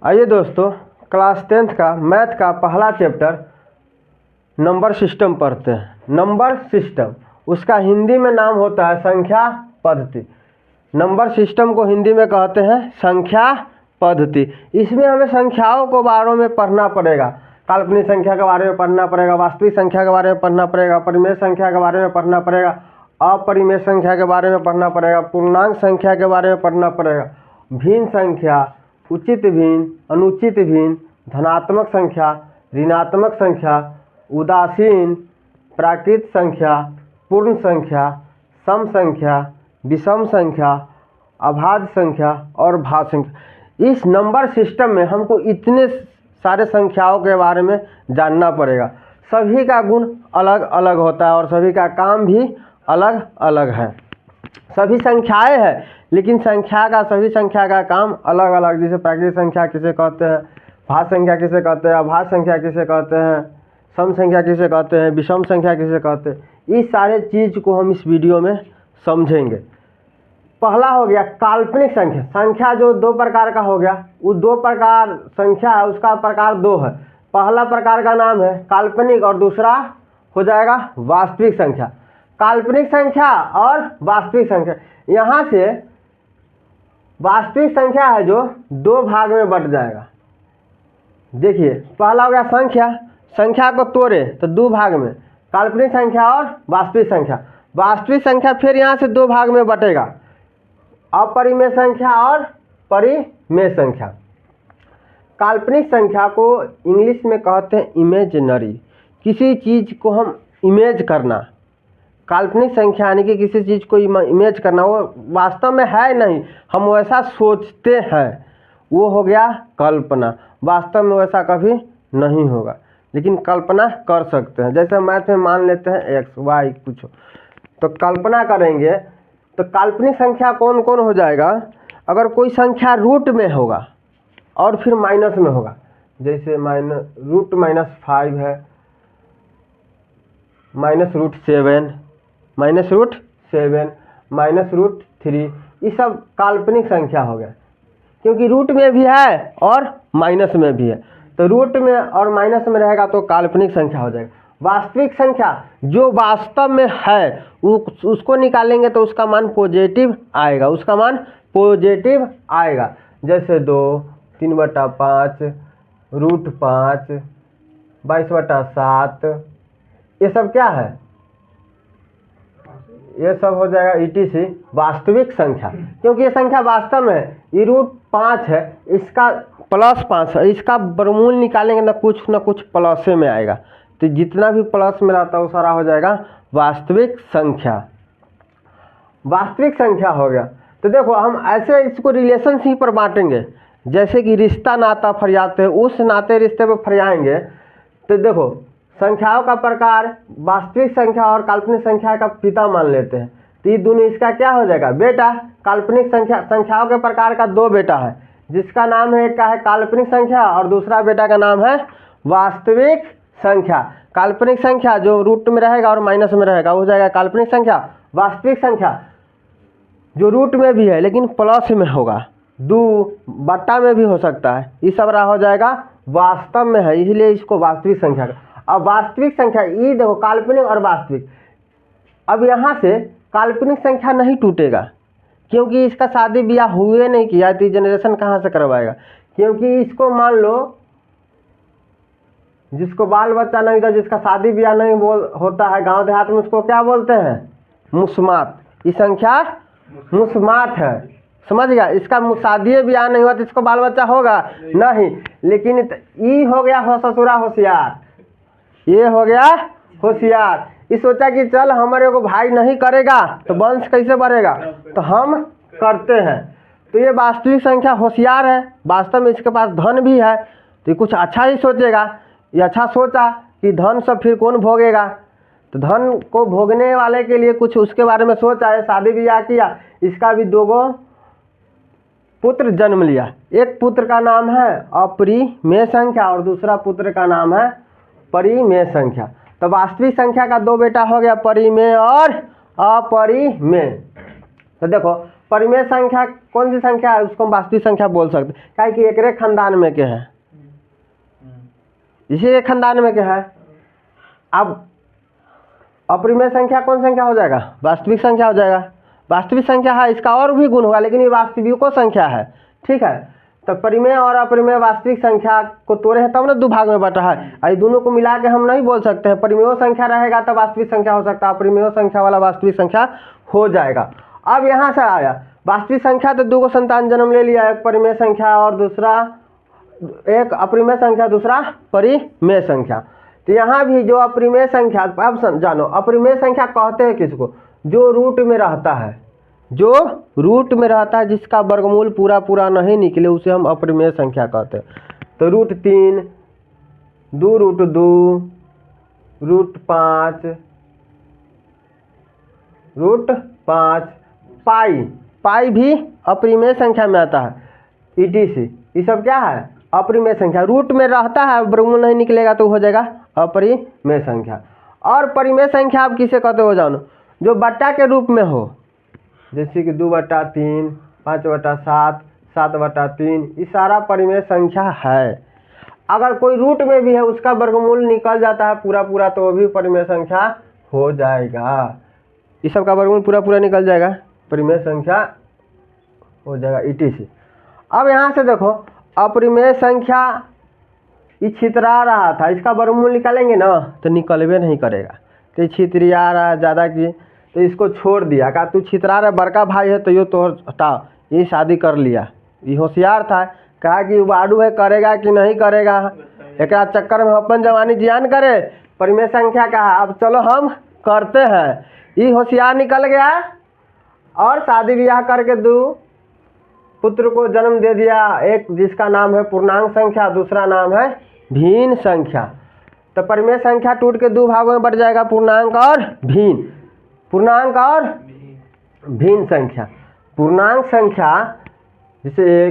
आइए दोस्तों, class 10th का मैथ का पहला चैप्टर नंबर सिस्टम पढ़ते हैं। नंबर सिस्टम, उसका हिंदी में नाम होता है संख्या पद्धति। नंबर सिस्टम को हिंदी में कहते हैं संख्या पद्धति। इसमें हमें संख्याओं को बारे में पढ़ना पड़ेगा। काल्पनिक संख्या के बारे में पढ़ना पड़ेगा, वास्तविक संख्या के बारे में पढ़ना पड़ेगा, परिमेय संख्या के बारे में पढ़ना पड़ेगा, अपरिमेय संख्या के बारे में पढ़ना पड़ेगा, पूर्णांक संख्या के बारे में पढ़ना पड़ेगा, भिन्न संख्या, उचित भिन्न, अनुचित भिन्न, धनात्मक संख्या, ऋणात्मक संख्या, उदासीन, प्राकृत संख्या, पूर्ण संख्या, सम संख्या, विषम संख्या, अभाज्य संख्या और भाज्य संख्या। इस नंबर सिस्टम में हमको इतने सारे संख्याओं के बारे में जानना पड़ेगा। सभी का गुण अलग अलग होता है और सभी का काम भी अलग अलग है। सभी संख्याएं हैं लेकिन सभी संख्या का काम अलग अलग। जैसे प्राकृत संख्या किसे कहते हैं, भाज्य संख्या किसे कहते हैं, अभाज्य संख्या किसे कहते हैं, सम संख्या किसे कहते हैं, विषम संख्या किसे कहते हैं। इस सारे चीज़ को हम इस वीडियो में समझेंगे। पहला हो गया काल्पनिक संख्या। संख्या जो दो प्रकार का हो गया, वो दो प्रकार संख्या है, उसका प्रकार दो है। पहला प्रकार का नाम है काल्पनिक और दूसरा हो जाएगा वास्तविक संख्या। काल्पनिक संख्या और वास्तविक संख्या, यहाँ से वास्तविक संख्या है जो दो भाग में बट जाएगा। देखिए, पहला हो गया संख्या, संख्या को तोड़े तो दो भाग में, काल्पनिक संख्या और वास्तविक संख्या। वास्तविक संख्या फिर यहाँ से दो भाग में बटेगा, अपरिमेय संख्या और परिमेय संख्या। काल्पनिक संख्या को इंग्लिश में कहते हैं इमेजिनरी। किसी चीज़ को हम इमेज करना, काल्पनिक संख्या यानी कि किसी चीज़ को इमेज करना, वो वास्तव में है नहीं, हम वैसा सोचते हैं, वो हो गया कल्पना। वास्तव में वैसा कभी नहीं होगा लेकिन कल्पना कर सकते हैं। जैसे मैथ में मान लेते हैं एक्स वाई कुछ, तो कल्पना करेंगे तो काल्पनिक संख्या कौन कौन हो जाएगा। अगर कोई संख्या रूट में होगा और फिर माइनस में होगा, जैसे रूट -5 है, -√7, -√3, ये सब काल्पनिक संख्या हो गया, क्योंकि रूट में भी है और माइनस में भी है। तो रूट में और माइनस में रहेगा तो काल्पनिक संख्या हो जाएगा। वास्तविक संख्या जो वास्तव में है उसको निकालेंगे तो उसका मान पॉजिटिव आएगा, उसका मान पॉजिटिव आएगा। जैसे 2, 3/5, √5, 22/7, ये सब क्या है, ये सब हो जाएगा ETC वास्तविक संख्या, क्योंकि ये संख्या वास्तव में है। ये √5 है, इसका +5 है, इसका वर्गमूल निकालेंगे ना कुछ प्लस में आएगा, तो जितना भी प्लस में रहता है वो सारा हो जाएगा वास्तविक संख्या। वास्तविक संख्या हो गया। तो देखो, हम ऐसे इसको रिलेशनशिप पर बांटेंगे, जैसे कि रिश्ता नाता फरियाते हैं, उस नाते रिश्ते पर फरियाएंगे। तो देखो, संख्याओं का प्रकार वास्तविक संख्या और काल्पनिक संख्या का पिता मान लेते हैं, तो ये दोनों इसका क्या हो जाएगा, बेटा। काल्पनिक संख्याओं के प्रकार का दो बेटा है, जिसका नाम है, एक का है काल्पनिक संख्या और दूसरा बेटा का नाम है वास्तविक संख्या। काल्पनिक संख्या जो रूट में रहेगा और माइनस में रहेगा वो हो जाएगा काल्पनिक संख्या। वास्तविक संख्या जो रूट में भी है लेकिन प्लस में होगा, 2/, में भी हो सकता है, ये सब हो जाएगा वास्तव में है, इसलिए इसको वास्तविक संख्या का। अब वास्तविक संख्या, ये देखो काल्पनिक और वास्तविक। अब यहाँ से काल्पनिक संख्या नहीं टूटेगा, क्योंकि इसका शादी ब्याह हुए नहीं किया, तो जनरेशन कहाँ से करवाएगा। क्योंकि इसको मान लो, जिसको बाल बच्चा नहीं था, जिसका शादी ब्याह नहीं होता है गांव देहात में, उसको क्या बोलते हैं, मुस्मात। ये संख्या मुस्मात है, समझ गया। इसका शादी ब्याह नहीं हुआ तो इसको बाल बच्चा होगा नहीं, लेकिन ये हो गया ससुरा होशियार, ये हो गया होशियार। ये सोचा कि चल हमारे को भाई नहीं करेगा तो वंश कैसे बढ़ेगा, तो हम करते हैं। तो ये वास्तविक संख्या होशियार है, वास्तव में इसके पास धन भी है, तो ये कुछ अच्छा ही सोचेगा। ये अच्छा सोचा कि धन सब फिर कौन भोगेगा, तो धन को भोगने वाले के लिए कुछ उसके बारे में सोचा है, शादी ब्याह किया। इसका भी 2 पुत्र जन्म लिया, एक पुत्र का नाम है अपरिमेय संख्या और दूसरा पुत्र का नाम है परिमेय संख्या। तो वास्तविक संख्या का 2 बेटा हो गया, परिमेय और अपरिमेय। तो देखो, परिमेय संख्या कौन सी संख्या है उसको हम वास्तविक संख्या बोल सकते हैं, क्या कि एक खानदान में के है, इसी एक खानदान में के है। अब अपरिमेय संख्या कौन संख्या हो जाएगा, वास्तविक संख्या हो जाएगा। वास्तविक संख्या है, इसका और भी गुण होगा, लेकिन ये वास्तविकों संख्या है, ठीक है। तो परिमेय और अपरिमेय वास्तविक संख्या को तोड़े हैं तब ना दो भाग में बटा है। आई दोनों को मिला के हम नहीं बोल सकते हैं, परिमेय संख्या रहेगा तो वास्तविक संख्या हो सकता है, अपरिमेय संख्या वाला वास्तविक संख्या हो जाएगा। अब यहाँ से आया वास्तविक संख्या, तो दो को संतान जन्म ले लिया, एक परिमेय संख्या और दूसरा, एक अपरिमेय संख्या दूसरा परिमेय संख्या। तो यहाँ भी जो अपरिमेय संख्या, अब जानो अपरिमेय संख्या कहते हैं किसको, जो रूट में रहता है, जो रूट में रहता है, जिसका वर्गमूल पूरा पूरा नहीं निकले उसे हम अपरिमेय संख्या कहते हैं। तो √3, 2√2, √5, √5, पाई भी अपरिमेय संख्या में आता है, ETC, ये सब क्या है अपरिमेय संख्या, रूट में रहता है, वर्गमूल नहीं निकलेगा तो हो जाएगा अपरिमेय संख्या। और परिमेय संख्या आप किसे कहते हो जानो, जो बट्टा के रूप में हो, जैसे कि 2/3, 5/7, 7/3, ये सारा परिमेय संख्या है। अगर कोई रूट में भी है उसका वर्गमूल निकल जाता है पूरा पूरा तो वो भी परिमेय संख्या हो जाएगा, इस सब का वर्गमूल पूरा पूरा निकल जाएगा, परिमेय संख्या हो जाएगा ETC। अब यहाँ से देखो अपरिमेय संख्या ये छितरा रहा था, इसका वर्गमूल निकालेंगे ना तो निकलबे नहीं करेगा, तो ये छितरिया रहा ज़्यादा की, तो इसको छोड़ दिया, कहा तू छितरा रहा, बड़का भाई है तो ये तो हटा, ये शादी कर लिया, ये होशियार था, कहा कि बाडू है करेगा कि नहीं करेगा, एक चक्कर में अपन जवानी जियान करे, परिमेय संख्या कहा अब चलो हम करते हैं, ये होशियार निकल गया और शादी ब्याह करके दो पुत्र को जन्म दे दिया, एक जिसका नाम है पूर्णांक संख्या, दूसरा नाम है भिन्न संख्या। तो परिमेय संख्या टूट के दो भागों में बढ़ जाएगा, पूर्णांक और भिन्न, पूर्णांक और भिन्न संख्या। पूर्णांक संख्या जैसे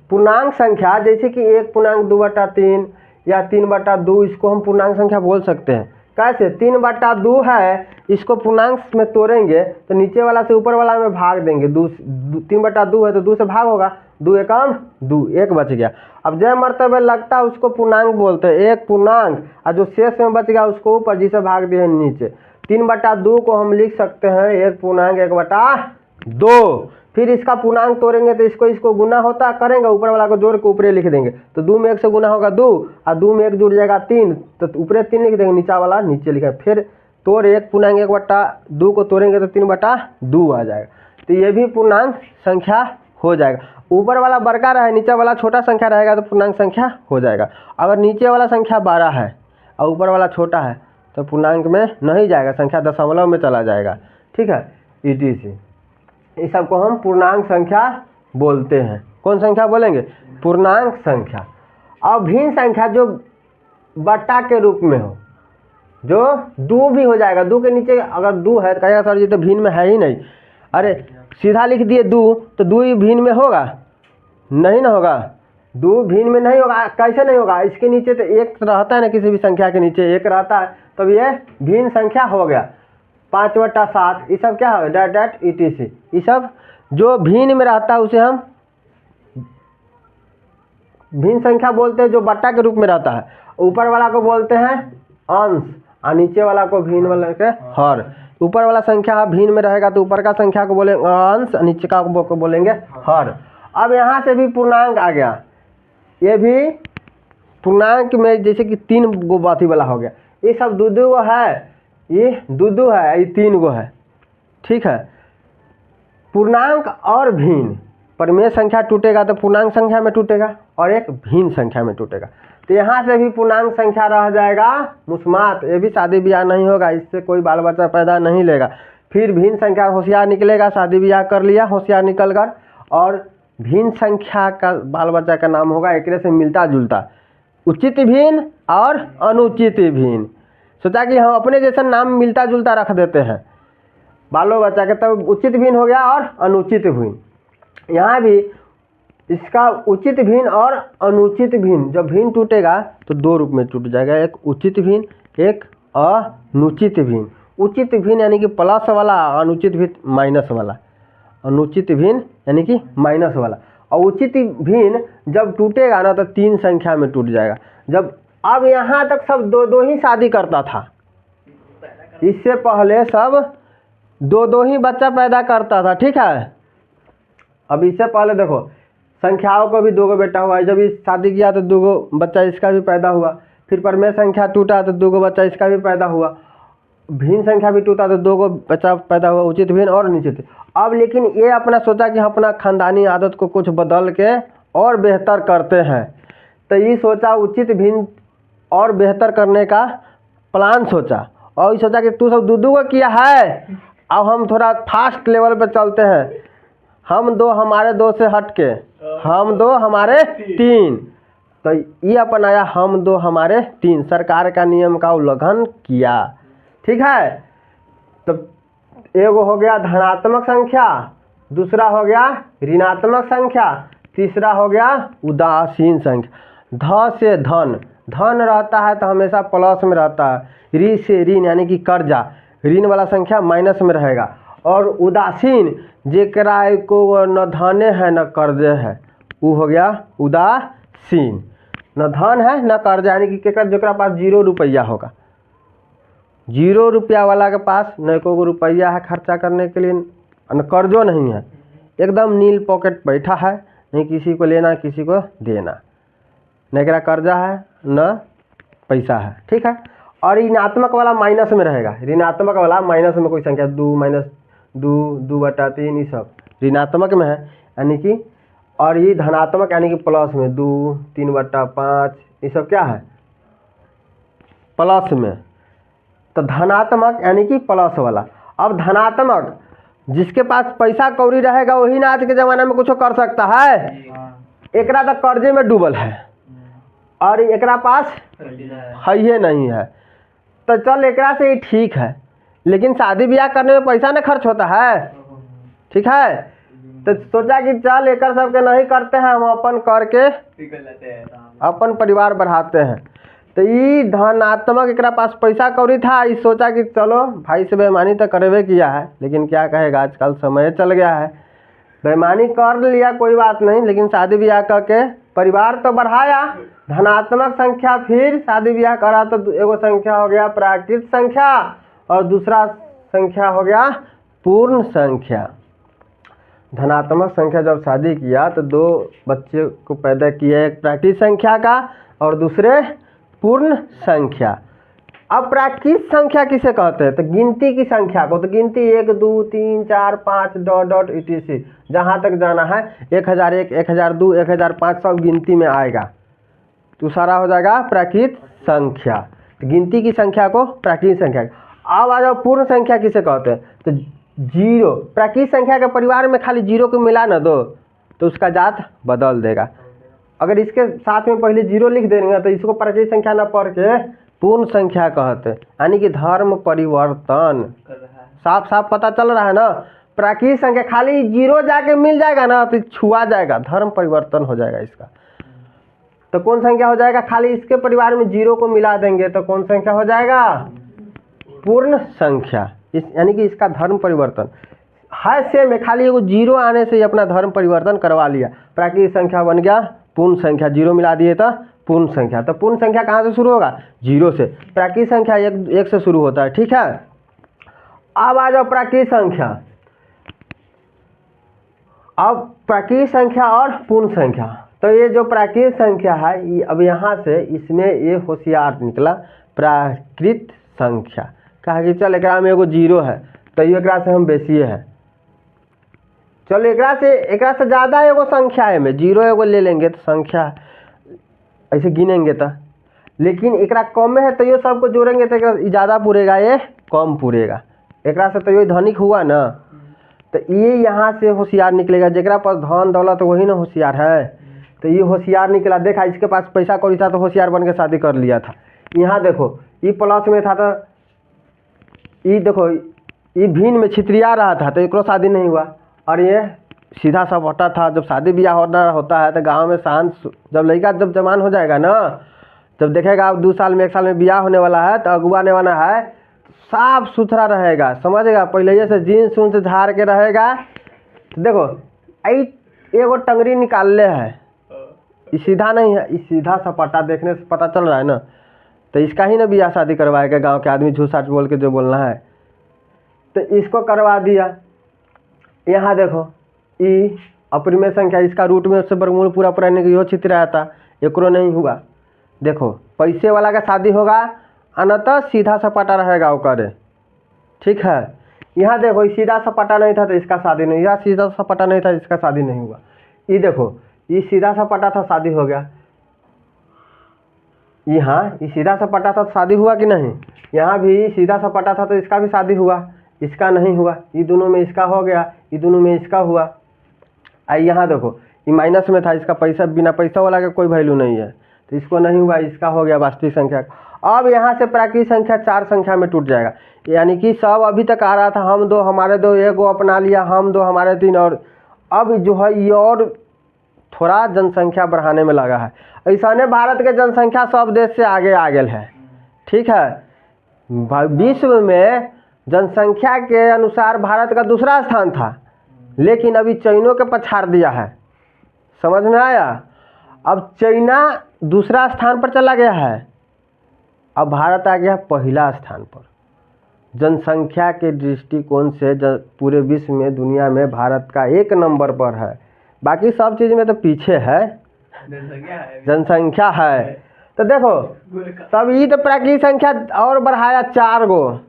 पूर्णांक संख्या जैसे कि 1.2/3 या 3/2, इसको हम पूर्णांक संख्या बोल सकते हैं। कैसे, 3/2 है, इसको पूर्णांक में तोड़ेंगे तो नीचे वाला से ऊपर वाला में भाग देंगे, 3/2 है तो 2 से भाग होगा, 2 एकम 2, 1 बच गया। अब जय मर्तबे लगता है उसको पूर्णांक बोलते हैं, एक पूर्णांक, और जो शेष में बच गया उसको ऊपर जिसे भाग दिए नीचे। 3/2 को हम लिख सकते हैं 1.1/2। फिर इसका पूर्णांक तोड़ेंगे तो इसको गुना होता करेंगे, ऊपर वाला को जोड़ के ऊपरे लिख देंगे, तो 2 में 1 से गुना होगा 2, और 2 में 1 जुड़ जाएगा 3, तो ऊपरे 3 लिख देंगे, नीचा वाला नीचे लिखा। फिर तोड़ 1.1/2 को तोड़ेंगे तो 3/2 आ जाएगा, तो ये भी पूर्णांक संख्या हो जाएगा। ऊपर वाला बड़का रहे, नीचे वाला छोटा संख्या रहेगा तो पूर्णांक संख्या हो जाएगा। अगर नीचे वाला संख्या 12 है और ऊपर वाला छोटा है तो पूर्णांक में नहीं जाएगा, संख्या दशमलव में चला जाएगा, ठीक है। ETC, इस सबको हम पूर्णांक संख्या बोलते हैं। कौन संख्या बोलेंगे, पूर्णांक संख्या। अब भिन्न संख्या जो बट्टा के रूप में हो, जो 2 भी हो जाएगा, 2 के नीचे अगर 2 है तो कहेगा सर जी तो भिन्न में है ही नहीं, अरे सीधा लिख दिए 2 तो 2 ही भिन्न में होगा, नहीं ना होगा, 2 भिन्न में नहीं होगा। कैसे नहीं होगा, इसके नीचे तो 1 रहता है ना, किसी भी संख्या के नीचे 1 रहता है, तब ये भिन्न संख्या हो गया। 5/7 ये सब क्या है, डैट ETC, ये सब जो भिन्न में रहता है उसे हम भिन्न संख्या बोलते हैं, जो बट्टा के रूप में रहता है। ऊपर वाला को बोलते हैं अंश और नीचे वाला को भिन्न वाला के हर। ऊपर वाला संख्या भिन्न में रहेगा तो ऊपर का संख्या को बोलेंगे अंश, नीचे का को बोलेंगे हर। अब यहाँ से भी पूर्णांक आ गया, ये भी पूर्णांक में जैसे कि 3 गो बाती वाला हो गया, ये सब 2-2 गो है, ये 2-2 है, ये 3 गो है, ठीक है। पूर्णांक और भिन्न, परिमेय संख्या टूटेगा तो पूर्णांक संख्या में टूटेगा और एक भिन्न संख्या में टूटेगा, तो यहाँ से भी पूर्णांक संख्या रह जाएगा मुस्मात, ये भी शादी ब्याह नहीं होगा, इससे कोई बाल बच्चा पैदा नहीं लेगा। फिर भिन्न संख्या होशियार निकलेगा, शादी ब्याह कर लिया होशियार निकल कर, और भिन्न संख्या का बाल बच्चा का नाम होगा एक से मिलता जुलता, उचित भिन्न और अनुचित भिन्न। सोचा कि हम अपने जैसा नाम मिलता जुलता रख देते हैं बालों बच्चा के, तब उचित भिन्न हो गया और अनुचित भिन्न। यहाँ भी इसका उचित भिन्न और अनुचित भिन्न, जब भिन्न टूटेगा तो 2 रूप में टूट जाएगा, एक उचित भिन्न, एक अनुचित भिन्न। उचित भिन्न यानी कि प्लस वाला, अनुचित भिन्न माइनस वाला, अनुचित भिन्न यानी कि माइनस वाला। और उचित भिन्न जब टूटेगा ना तो 3 संख्या में टूट जाएगा। जब अब यहाँ तक सब दो दो ही शादी करता था, इससे पहले सब दो दो ही बच्चा पैदा करता था, ठीक है। अब इससे पहले देखो संख्याओं को भी 2 गो बेटा हुआ, जब इस शादी किया तो 2 गो बच्चा इसका भी पैदा हुआ, फिर परमेय संख्या टूटा तो 2 गो बच्चा इसका भी पैदा हुआ, भिन्न संख्या भी टूटा तो 2 गो बच्चा पैदा हुआ, उचित भिन्न और अनुचित। अब लेकिन ये अपना सोचा कि हम अपना खानदानी आदत को कुछ बदल के और बेहतर करते हैं, तो ये सोचा उचित भिन्न और बेहतर करने का प्लान सोचा, और ये सोचा कि तू सब 2 को किया है, अब हम थोड़ा फास्ट लेवल पे चलते हैं, हम 2 हमारे 2 से हट के हम 2 हमारे 3, तो ये अपनाया हम 2 हमारे 3, सरकार का नियम का उल्लंघन किया, ठीक है। तो एगो हो गया धनात्मक संख्या, दूसरा हो गया ऋणात्मक संख्या, तीसरा हो गया उदासीन संख्या। ध से धन, धन रहता है तो हमेशा प्लस में रहता है, ऋण से ऋण यानी कि कर्जा, ऋण वाला संख्या माइनस में रहेगा। और उदासीन जेकरा को न धने है न कर्जे है, वो हो गया उदासीन। न धन है न कर्जा यानी कि जेकरा पास 0 रुपया होगा, 0 रुपया वाला के पास न को रुपया है खर्चा करने के लिए, न कर्जो नहीं है, एकदम नील पॉकेट बैठा है, नहीं किसी को लेना किसी को देना, न एकरा कर्जा है न पैसा है, ठीक है। और ऋणात्मक वाला माइनस में रहेगा, ऋणात्मक वाला माइनस में कोई संख्या 2 - 2 2/3 ये सब ऋणात्मक में है यानी कि, और ये धनात्मक यानी कि प्लस में 2 3/5 ये सब क्या है प्लस में। तो धनात्मक यानी कि प्लस वाला। अब धनात्मक जिसके पास पैसा कौड़ी रहेगा वही ना आज के ज़माने में कुछ कर सकता है, एकरा तो कर्जे में डूबल है और एकरा पास है ही नहीं है, तो चल एकरा से ही ठीक है, लेकिन शादी ब्याह करने में पैसा ना खर्च होता है, ठीक है। तो सोचा कि चल एक सबके नहीं करते हैं, हम अपन करके अपन परिवार बढ़ाते हैं। तो ये धनात्मक एकरा पास पैसा कौड़ी था, इस सोचा कि चलो भाई से बेईमानी तो करवे किया है, लेकिन क्या कहेगा आजकल समय चल गया है, बेईमानी कर लिया कोई बात नहीं, लेकिन शादी ब्याह करके परिवार तो बढ़ाया। धनात्मक संख्या फिर शादी ब्याह करा तो एगो संख्या हो गया प्राकृत संख्या और दूसरा संख्या हो गया पूर्ण संख्या। धनात्मक संख्या जब शादी किया तो 2 बच्चे को पैदा किया, एक प्राकृत संख्या का और दूसरे पूर्ण संख्या। अब प्राकृत संख्या किसे कहते हैं, तो गिनती की संख्या को, तो गिनती 1 2 3 4 5 डॉट etc जहाँ तक जाना है 1001 1002 1005 सब गिनती में आएगा, तो सारा हो जाएगा प्राकृत संख्या। तो गिनती की संख्या को प्राकृत संख्या। अब आ जाओ पूर्ण संख्या किसे कहते हैं, तो 0 प्राकृत संख्या के परिवार में खाली 0 को मिला ना दो तो उसका जात बदल देगा। अगर इसके साथ में पहले 0 लिख देंगे तो इसको प्राकृत संख्या न पढ़ के पूर्ण संख्या कहते हैं, यानी कि धर्म परिवर्तन। साफ साफ पता चल रहा है ना, प्राकृत संख्या खाली 0 जाके मिल जाएगा ना तो छुआ जाएगा, धर्म परिवर्तन हो जाएगा इसका। तो कौन संख्या हो जाएगा, खाली इसके परिवार में 0 को मिला देंगे तो कौन संख्या हो जाएगा, पूर्ण संख्या। यानी कि इसका धर्म परिवर्तन है सेम है, खाली एगो 0 आने से ही अपना धर्म परिवर्तन करवा लिया, प्राकृत संख्या बन गया पूर्ण संख्या, 0 मिला दिए तो पूर्ण संख्या। तो पूर्ण संख्या कहाँ से शुरू होगा, 0 से। प्राकृत संख्या 1 से शुरू होता है, ठीक है। अब आ जाओ प्राकृत संख्या। अब प्राकृत संख्या और पूर्ण संख्या, तो ये जो प्राकृत संख्या है अब यहाँ से इसमें ये होशियार निकला प्राकृत संख्या, कहा कि चल एकरा में एगो 0 है तो ये एकरा से हम बेसी है, चलो एकरा से ज़्यादा एगो संख्या है में 0 एगो ले लेंगे तो संख्या ऐसे गिनेंगे तो, लेकिन एकरा कम में है तो ये सबको जोड़ेंगे तो ज़्यादा पूरेगा ये कम पूरेगा, एकरा से तो ये धनिक हुआ ना, तो ये यहाँ से होशियार निकलेगा। जेकरा पास धन दौलत तो वही ना होशियार है, तो ये होशियार निकला। देखा इसके पास पैसा कौड़ी था तो होशियार बन के शादी कर लिया था। यहाँ देखो ये प्लस में था तो ये देखो ये भिन्न में छितरिया रहा था तो एक शादी नहीं हुआ, और ये सीधा सा बटा था। जब शादी ब्याह होता है तो गांव में शांत, जब लड़का जब जवान हो जाएगा ना, जब देखेगा अब 2 साल में 1 साल में ब्याह होने वाला है तो अगुआ ने वाला है साफ सुथरा रहेगा, समझेगा, पहले से जीन्स उन्स झाड़ के रहेगा, तो देखो एगो टंगरी निकाल ले है, ये सीधा नहीं है, ये सीधा सपाटा देखने से पता चल रहा है ना। तो इसका ही ना बियाह शादी करवाएगा, गांव के आदमी झूठ साठ बोल के जो बोलना है। तो इसको करवा दिया। यहाँ देखो ई अपरिमेय संख्या, इसका रूट में उससे वर्गमूल पूरा पूरा यो चित्र आया था, एकरो नहीं हुआ। देखो पैसे वाला का शादी होगा अनतः सीधा सपाटा रहेगा ओकर, ठीक है। यहाँ देखो सीधा सपाटा नहीं था तो इसका शादी नहीं हुआ, सीधा सपाटा नहीं था इसका शादी नहीं हुआ। ये देखो ये सीधा सपाटा था, शादी हो गया। यहाँ ये सीधा सपाटा था तो शादी हुआ कि नहीं, यहाँ भी सीधा सपाटा था तो इसका भी शादी हुआ, इसका नहीं हुआ। ये दोनों में इसका हो गया, ये दोनों में इसका हुआ। यहाँ देखो ये माइनस में था, इसका पैसा बिना पैसा वाला का कोई वैल्यू नहीं है तो इसको नहीं हुआ, इसका हो गया वास्तविक संख्या। अब यहाँ से प्राकृतिक संख्या 4 संख्या में टूट जाएगा, यानी कि सब अभी तक आ रहा था हम 2 हमारे 2, एगो अपना लिया हम 2 हमारे 3, और अब जो है ये और थोड़ा जनसंख्या बढ़ाने में लगा है। ऐसा ने भारत के जनसंख्या सब देश से आगे आ गया है, ठीक है। विश्व में जनसंख्या के अनुसार भारत का दूसरा स्थान था, लेकिन अभी चाइना के पछाड़ दिया है, समझ में आया। अब चाइना दूसरा स्थान पर चला गया है, अब भारत आ गया पहला स्थान पर। जनसंख्या के दृष्टिकोण से पूरे विश्व में दुनिया में भारत का 1 नंबर पर है, बाकी सब चीज़ में तो पीछे है, जनसंख्या है। तो देखो तब ये तो प्राकृतिक संख्या और बढ़ाया 4 गो,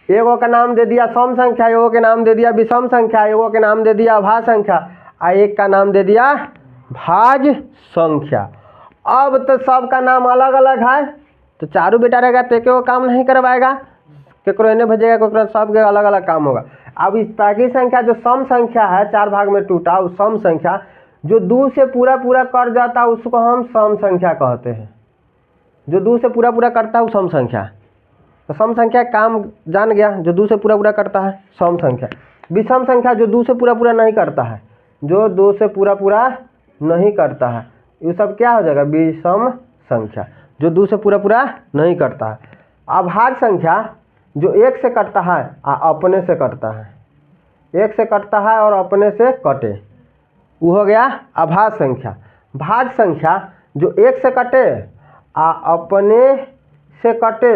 एगो का नाम दे दिया सम संख्या, एगो के नाम दे दिया विषम संख्या, एगो के नाम दे दिया अभाज्य संख्या, और एक का नाम दे दिया भाज्य संख्या। अब तो सब का नाम अलग अलग है, तो चारों बेटा रहेगा तो एक काम नहीं करवाएगा, केकरो इन्हें भेजेगा, केकरो सब के अलग अलग काम होगा। अब इस प्राकृतिक संख्या जो सम संख्या है 4 भाग में टूटा, उस सम संख्या जो 2 से पूरा पूरा कर जाता है उसको हम सम संख्या कहते हैं। जो 2 से पूरा पूरा करता है वो सम संख्या। तो सम संख्या काम जान गया, जो 2 से पूरा पूरा करता है सम संख्या। विषम संख्या जो 2 से पूरा पूरा नहीं करता है, जो 2 से पूरा पूरा नहीं करता है, ये सब क्या हो जाएगा, विषम संख्या, जो 2 से पूरा पूरा नहीं करता है। अभाज्य संख्या जो 1 से कटता है अपने से कटता है, 1 से कटता है और अपने से कटे, वो हो गया अभाज्य संख्या। भाज्य संख्या जो 1 से कटे अपने से कटे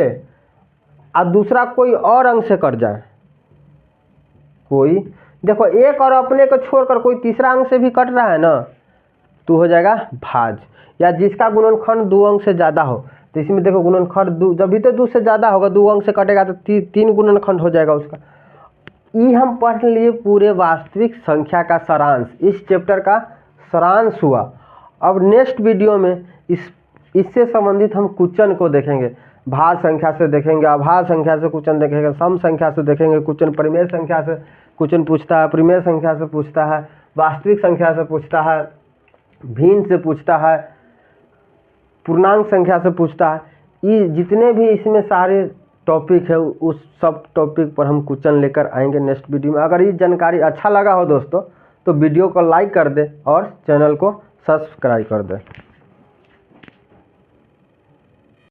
और दूसरा कोई और अंक से कट जाए, कोई देखो 1 और अपने को छोड़कर कोई तीसरा अंक से भी कट रहा है ना, तो हो जाएगा भाज्य। या जिसका गुणनखंड 2 अंक से ज़्यादा हो, तो इसमें देखो गुणनखंड जब भी तो 2 से ज़्यादा होगा, 2 अंक से कटेगा तो 3 गुणनखंड हो जाएगा उसका। ये हम पढ़ लिए पूरे वास्तविक संख्या का सारांश, इस चैप्टर का सारांश हुआ। अब नेक्स्ट वीडियो में इससे संबंधित हम क्वेश्चन को देखेंगे, भाज्य संख्या से देखेंगे, अभाज्य संख्या से क्वेश्चन देखेंगे, सम संख्या से देखेंगे क्वेश्चन, परिमेय संख्या से क्वेश्चन पूछता है, परिमेय संख्या से पूछता है, वास्तविक संख्या से पूछता है, भिन्न से पूछता है, पूर्णांक संख्या से पूछता है। ये जितने भी इसमें सारे टॉपिक है उस सब टॉपिक पर हम क्वेश्चन लेकर आएंगे नेक्स्ट वीडियो में। अगर ये जानकारी अच्छा लगा हो दोस्तों तो वीडियो को लाइक कर दे और चैनल को सब्सक्राइब कर दे।